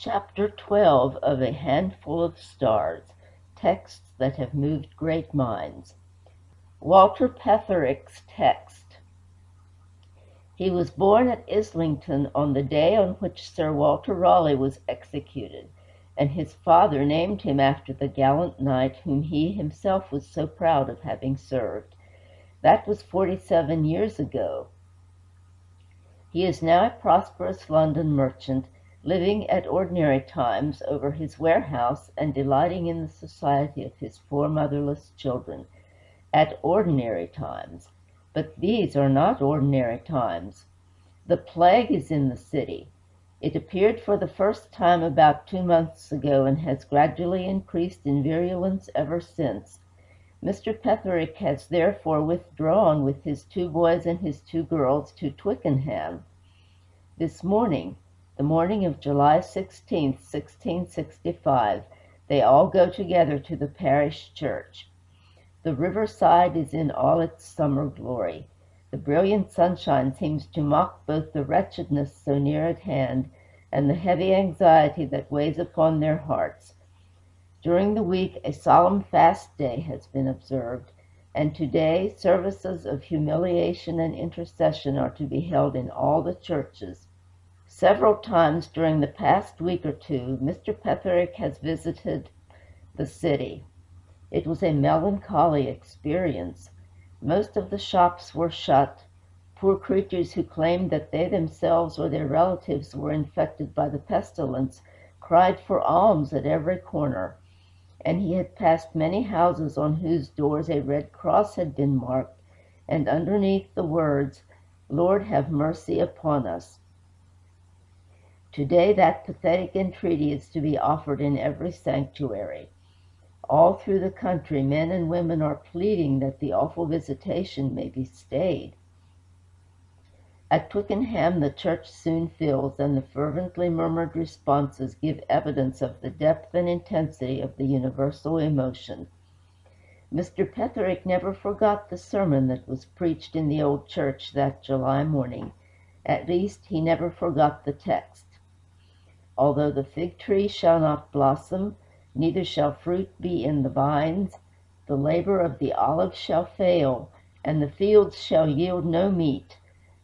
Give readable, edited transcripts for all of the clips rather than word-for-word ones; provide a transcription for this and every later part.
Chapter 12 of A Handful of Stars, Texts that have moved great minds. Walter Petherick's text. He was born at Islington on the day on which Sir Walter Raleigh was executed, and his father named him after the gallant knight whom he himself was so proud of having served. That was 47 years ago. He is now a prosperous London merchant, living at ordinary times over his warehouse and delighting in the society of his four motherless children. At ordinary times. But these are not ordinary times. The plague is in the city. It appeared for the first time about 2 months ago and has gradually increased in virulence ever since. Mr. Petherick has therefore withdrawn with his 2 boys and his 2 girls to Twickenham. This morning, the morning of July 16, 1665, they all go together to the parish church. The riverside is in all its summer glory. The brilliant sunshine seems to mock both the wretchedness so near at hand and the heavy anxiety that weighs upon their hearts. During the week a solemn fast day has been observed, and today services of humiliation and intercession are to be held in all the churches. Several times during the past week or 2 Mr. Petherick has visited the city. It was a melancholy experience. Most of the shops were shut. Poor creatures who claimed that they themselves or their relatives were infected by the pestilence cried for alms at every corner. And he had passed many houses on whose doors a red cross had been marked, and underneath the words, "Lord, have mercy upon us." Today that pathetic entreaty is to be offered in every sanctuary. All through the country men and women are pleading that the awful visitation may be stayed. At Twickenham the church soon fills, and the fervently murmured responses give evidence of the depth and intensity of the universal emotion. Mr. Petherick never forgot the sermon that was preached in the old church that July morning. At least, he never forgot the text. Although the fig tree shall not blossom, neither shall fruit be in the vines, the labor of the olive shall fail, and the fields shall yield no meat.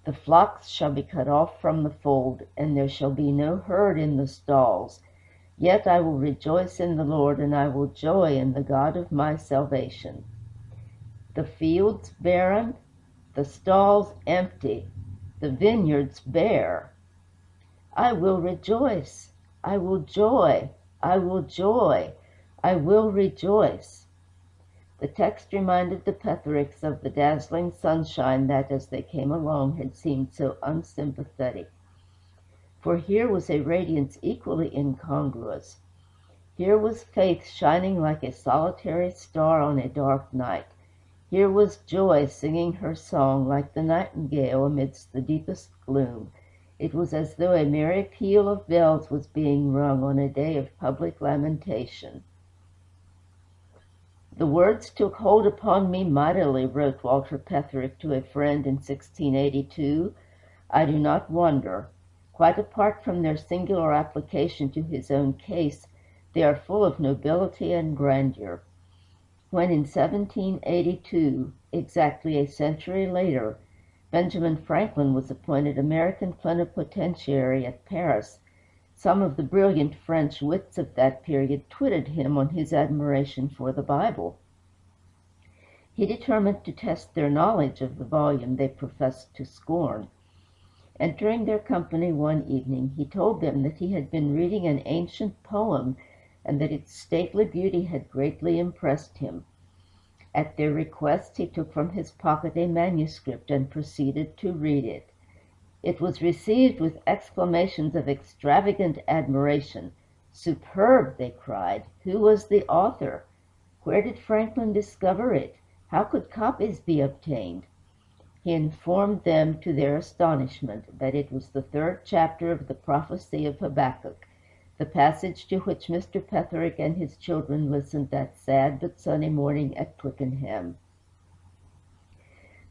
The flocks shall be cut off from the fold, and there shall be no herd in the stalls. Yet I will rejoice in the Lord, and I will joy in the God of my salvation. The fields barren, the stalls empty, the vineyards bare. I will rejoice, I will joy, I will joy, I will rejoice. The text reminded the Pethericks of the dazzling sunshine that, as they came along, had seemed so unsympathetic. For here was a radiance equally incongruous. Here was faith shining like a solitary star on a dark night. Here was joy singing her song like the nightingale amidst the deepest gloom. It was as though a merry peal of bells was being rung on a day of public lamentation. "The words took hold upon me mightily," wrote Walter Petherick to a friend in 1682. "I do not wonder. Quite apart from their singular application to his own case, they are full of nobility and grandeur." When in 1782, exactly a century later, Benjamin Franklin was appointed American plenipotentiary at Paris, some of the brilliant French wits of that period twitted him on his admiration for the Bible. He determined to test their knowledge of the volume they professed to scorn. Entering their company one evening, he told them that he had been reading an ancient poem, and that its stately beauty had greatly impressed him. At their request, he took from his pocket a manuscript and proceeded to read it. It was received with exclamations of extravagant admiration. "Superb!" they cried. "Who was the author? Where did Franklin discover it? How could copies be obtained?" He informed them, to their astonishment, that it was the 3rd chapter of the prophecy of Habakkuk, the passage to which Mr. Petherick and his children listened that sad but sunny morning at Twickenham.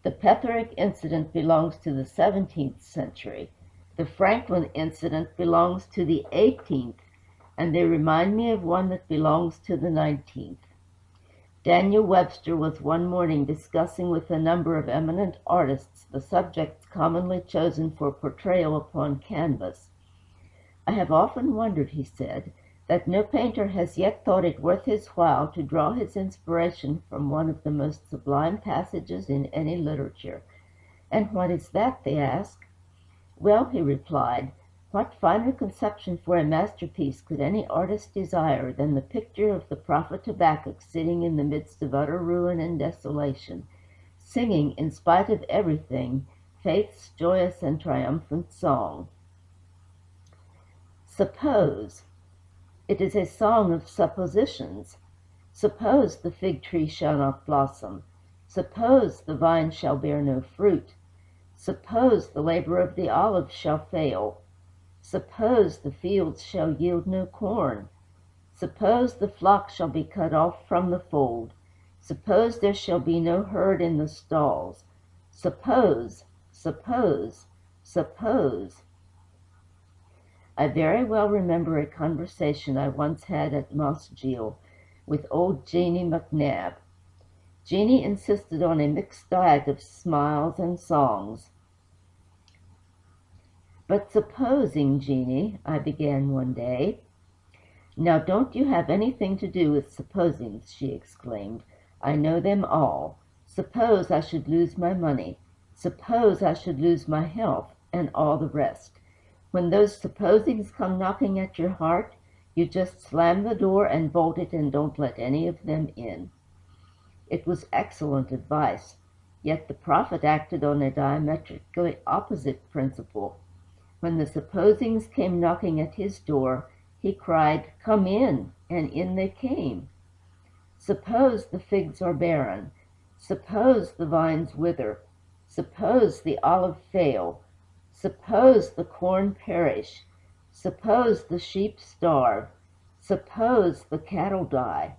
The Petherick incident belongs to the 17th century. The Franklin incident belongs to the 18th, and they remind me of one that belongs to the 19th. Daniel Webster was one morning discussing with a number of eminent artists the subjects commonly chosen for portrayal upon canvas. "I have often wondered," he said, "that no painter has yet thought it worth his while to draw his inspiration from one of the most sublime passages in any literature." "And what is that?" they asked. "Well," he replied, "what finer conception for a masterpiece could any artist desire than the picture of the prophet Habakkuk sitting in the midst of utter ruin and desolation, singing, in spite of everything, faith's joyous and triumphant song? Suppose it is a song of suppositions. Suppose the fig tree shall not blossom. Suppose the vine shall bear no fruit. Suppose the labor of the olive shall fail. Suppose the fields shall yield no corn. Suppose the flock shall be cut off from the fold. Suppose there shall be no herd in the stalls. Suppose, suppose, suppose." I very well remember a conversation I once had at Mossgiel with old Jeanie McNabb. Jeanie insisted on a mixed diet of smiles and songs. "But supposing, Jeanie," I began one day. "Now don't you have anything to do with supposings," she exclaimed. "I know them all. Suppose I should lose my money. Suppose I should lose my health, and all the rest. When those supposings come knocking at your heart, you just slam the door and bolt it and don't let any of them in." It was excellent advice, yet the prophet acted on a diametrically opposite principle. When the supposings came knocking at his door, he cried, "Come in," and in they came. Suppose the figs are barren. Suppose the vines wither. Suppose the olive fail. Suppose the corn perish. Suppose the sheep starve. Suppose the cattle die.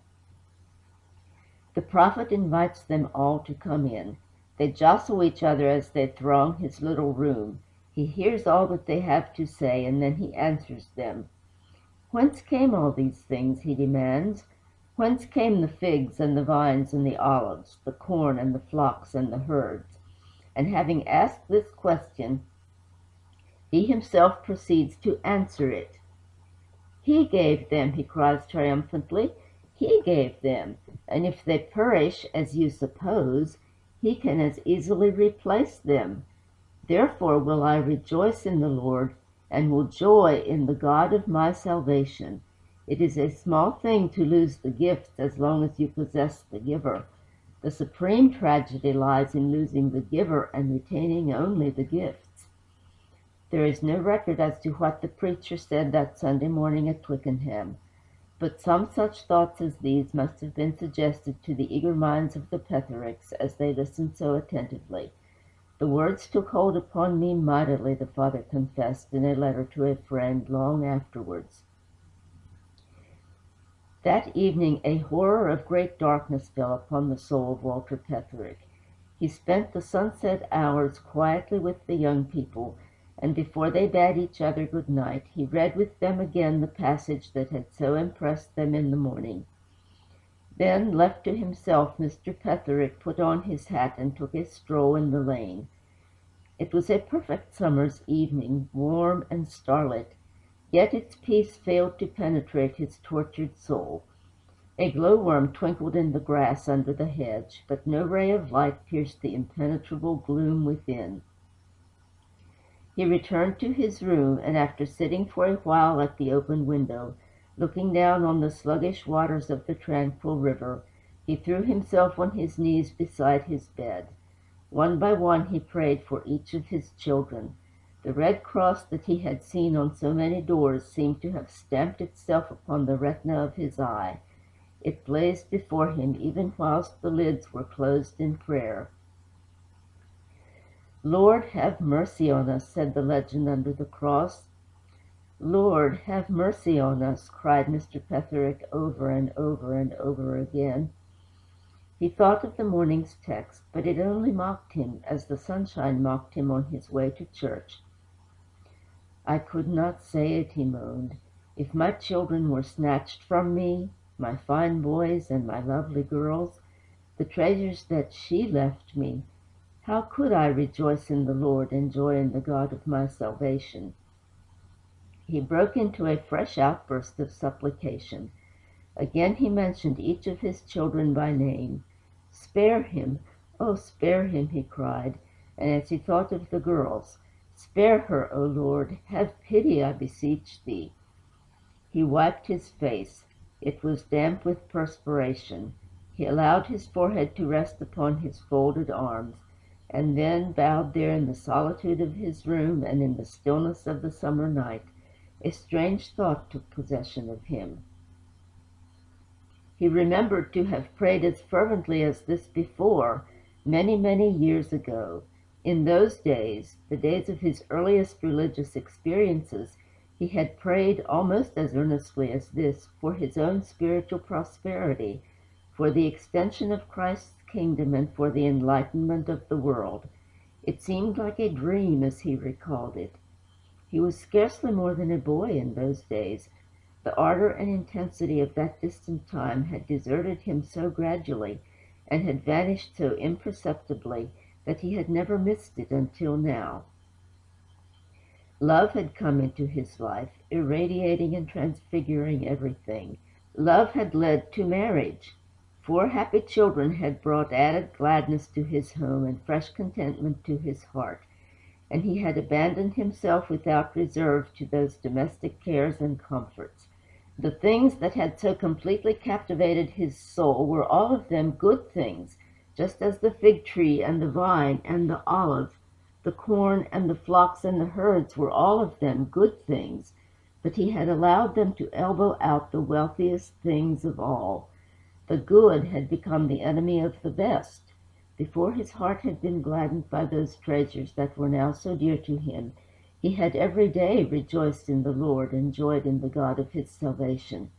The prophet invites them all to come in. They jostle each other as they throng his little room. He hears all that they have to say, and then he answers them. "Whence came all these things?" he demands. "Whence came the figs and the vines and the olives, the corn and the flocks and the herds?" And having asked this question, he himself proceeds to answer it. "He gave them," he cries triumphantly. "He gave them, and if they perish, as you suppose, he can as easily replace them. Therefore will I rejoice in the Lord, and will joy in the God of my salvation. It is a small thing to lose the gifts as long as you possess the giver. The supreme tragedy lies in losing the giver and retaining only the gifts." There is no record as to what the preacher said that Sunday morning at Twickenham, but some such thoughts as these must have been suggested to the eager minds of the Pethericks as they listened so attentively. "The words took hold upon me mightily," the father confessed in a letter to a friend long afterwards. That evening a horror of great darkness fell upon the soul of Walter Petherick. He spent the sunset hours quietly with the young people, and before they bade each other good night, he read with them again the passage that had so impressed them in the morning. Then, left to himself, Mr. Petherick put on his hat and took a stroll in the lane. It was a perfect summer's evening, warm and starlit, yet its peace failed to penetrate his tortured soul. A glowworm twinkled in the grass under the hedge, but no ray of light pierced the impenetrable gloom within. He returned to his room, and after sitting for a while at the open window, looking down on the sluggish waters of the tranquil river, he threw himself on his knees beside his bed. One by one he prayed for each of his children. The red cross that he had seen on so many doors seemed to have stamped itself upon the retina of his eye. It blazed before him even whilst the lids were closed in prayer. "Lord, have mercy on us," said the legend under the cross. "Lord, have mercy on us," cried Mr. Petherick over and over and over again. He thought of the morning's text, but it only mocked him, as the sunshine mocked him on his way to church. "I could not say it," he moaned. If my children were snatched from me, my fine boys and my lovely girls, the treasures that she left me, how could I rejoice in the Lord and joy in the God of my salvation? He broke into a fresh outburst of supplication. Again he mentioned each of his children by name. "Spare him, oh, spare him," he cried, and as he thought of the girls, "Spare her, O Lord, have pity, I beseech thee." He wiped his face. It was damp with perspiration. He allowed his forehead to rest upon his folded arms, and then bowed there in the solitude of his room and in the stillness of the summer night, a strange thought took possession of him. He remembered to have prayed as fervently as this before, many, many years ago. In those days, the days of his earliest religious experiences, he had prayed almost as earnestly as this for his own spiritual prosperity, for the extension of Christ's kingdom, and for the enlightenment of the world. It seemed like a dream as he recalled it. He was scarcely more than a boy in those days. The ardor and intensity of that distant time had deserted him so gradually, and had vanished so imperceptibly, that he had never missed it until now. Love had come into his life, irradiating and transfiguring everything. Love had led to marriage. 4 happy children had brought added gladness to his home and fresh contentment to his heart, and he had abandoned himself without reserve to those domestic cares and comforts. The things that had so completely captivated his soul were all of them good things, just as the fig tree and the vine and the olive, the corn and the flocks and the herds were all of them good things, but he had allowed them to elbow out the wealthiest things of all. The good had become the enemy of the best. Before his heart had been gladdened by those treasures that were now so dear to him, he had every day rejoiced in the Lord and joyed in the God of his salvation.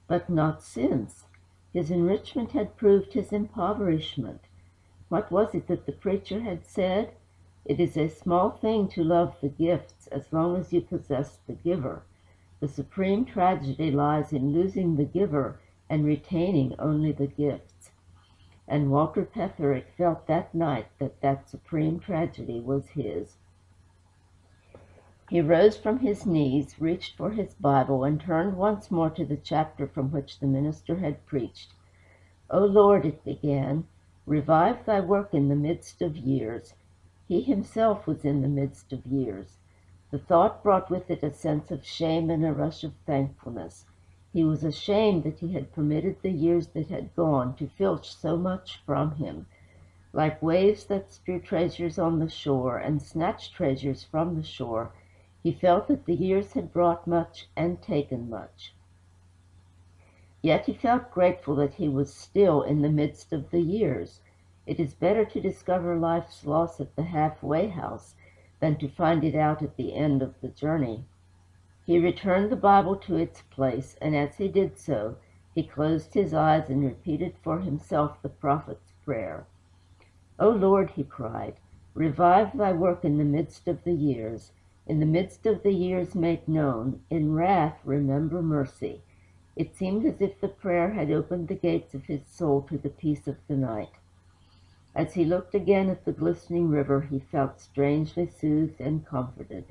But not since. His enrichment had proved his impoverishment. What was it that the preacher had said? It is a small thing to love the gifts as long as you possess the giver. The supreme tragedy lies in losing the giver and retaining only the gifts. And Walter Petherick felt that night that that supreme tragedy was his. He rose from his knees, reached for his Bible, and turned once more to the chapter from which the minister had preached. "O Lord," it began, "revive thy work in the midst of years." He himself was in the midst of years. The thought brought with it a sense of shame and a rush of thankfulness. He was ashamed that he had permitted the years that had gone to filch so much from him. Like waves that strew treasures on the shore and snatch treasures from the shore, he felt that the years had brought much and taken much. Yet he felt grateful that he was still in the midst of the years. It is better to discover life's loss at the halfway house than to find it out at the end of the journey. He returned the Bible to its place, and as he did so, he closed his eyes and repeated for himself the prophet's prayer. "O Lord," he cried, "revive thy work in the midst of the years. In the midst of the years make known, in wrath remember mercy." It seemed as if the prayer had opened the gates of his soul to the peace of the night. As he looked again at the glistening river, he felt strangely soothed and comforted,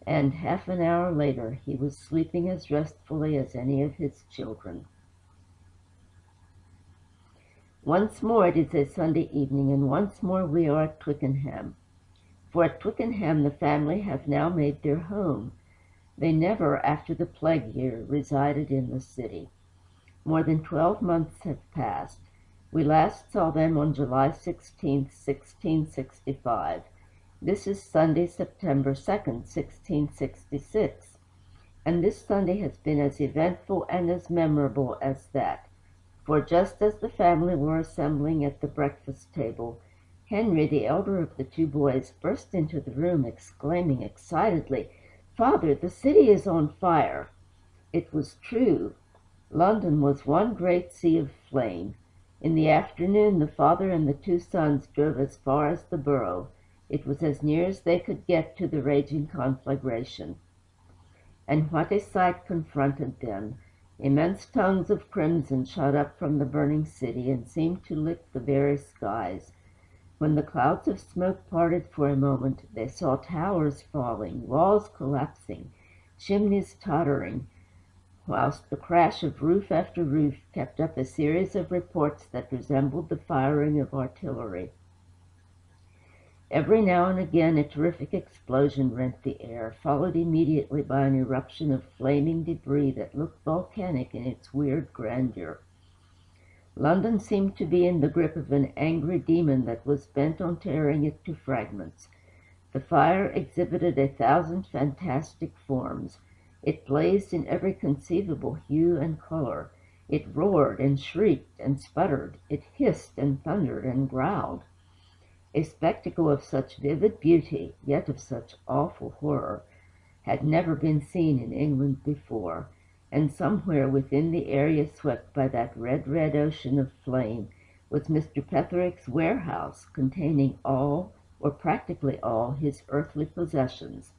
and half an hour later he was sleeping as restfully as any of his children. Once more it is a Sunday evening, and once more we are at Twickenham. For at Twickenham the family have now made their home. They never, after the plague year, resided in the city. More than 12 months have passed. We last saw them on July 16, 1665. This is Sunday, September 2nd, 1666. And this Sunday has been as eventful and as memorable as that. For just as the family were assembling at the breakfast table, Henry, the elder of the 2 boys, burst into the room, exclaiming excitedly, "Father, the city is on fire!" It was true. London was one great sea of flame. In the afternoon the father and the 2 sons drove as far as the Borough. It was as near as they could get to the raging conflagration. and what a sight confronted them! Immense tongues of crimson shot up from the burning city and seemed to lick the very skies. When the clouds of smoke parted for a moment, they saw towers falling, walls collapsing, chimneys tottering, whilst the crash of roof after roof kept up a series of reports that resembled the firing of artillery. Every now and again a terrific explosion rent the air, followed immediately by an eruption of flaming debris that looked volcanic in its weird grandeur. London seemed to be in the grip of an angry demon that was bent on tearing it to fragments. The fire exhibited 1,000 fantastic forms. It blazed in every conceivable hue and color. It roared and shrieked and sputtered. It hissed and thundered and growled. A spectacle of such vivid beauty, yet of such awful horror, had never been seen in England before, and somewhere within the area swept by that red ocean of flame was Mr. Petherick's warehouse, containing all, or practically all, his earthly possessions.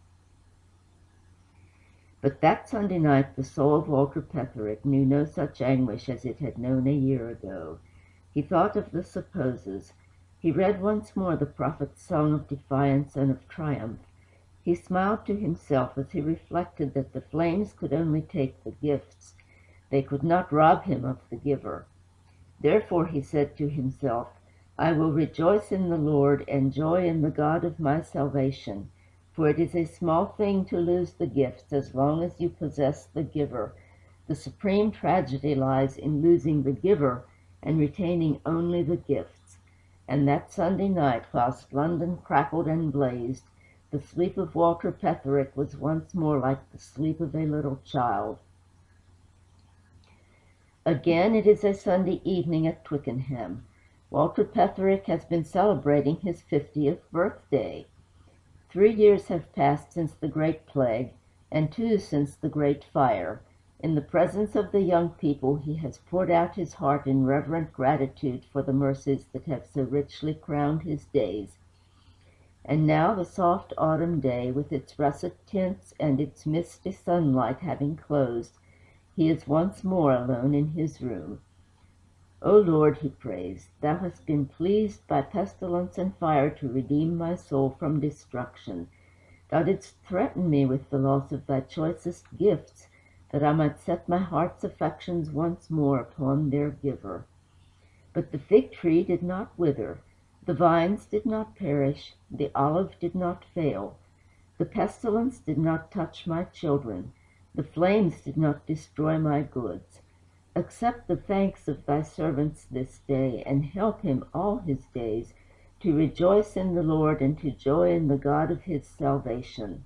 But that Sunday night the soul of Walter Petherick knew no such anguish as it had known a year ago. He thought of the supposes. He read once more the prophet's song of defiance and of triumph. He smiled to himself as he reflected that the flames could only take the gifts. They could not rob him of the giver. Therefore he said to himself, I will rejoice in the Lord and joy in the God of my salvation, for it is a small thing to lose the gifts as long as you possess the giver. The supreme tragedy lies in losing the giver and retaining only the gifts. And that Sunday night, whilst London crackled and blazed, the sleep of Walter Petherick was once more like the sleep of a little child. Again, it is a Sunday evening at Twickenham. Walter Petherick has been celebrating his 50th birthday. 3 years have passed since the Great Plague, and 2 since the Great Fire. In the presence of the young people he has poured out his heart in reverent gratitude for the mercies that have so richly crowned his days. And now the soft autumn day, with its russet tints and its misty sunlight having closed, he is once more alone in his room. O Lord, he prays, thou hast been pleased by pestilence and fire to redeem my soul from destruction. Thou didst threaten me with the loss of thy choicest gifts, that I might set my heart's affections once more upon their giver. But the fig tree did not wither, the vines did not perish, the olive did not fail, the pestilence did not touch my children, the flames did not destroy my goods. Accept the thanks of thy servants this day, and help him all his days to rejoice in the Lord and to joy in the God of his salvation.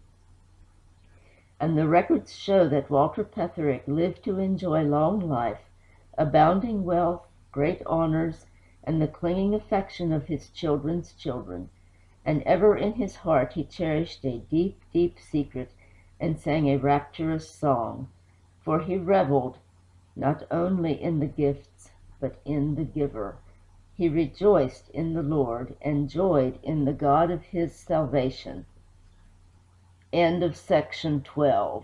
And the records show that Walter Petherick lived to enjoy long life, abounding wealth, great honors, and the clinging affection of his children's children. And ever in his heart he cherished a deep, deep secret, and sang a rapturous song. For he reveled not only in the gifts, but in the giver. He rejoiced in the Lord, and joyed in the God of his salvation. End of section 12.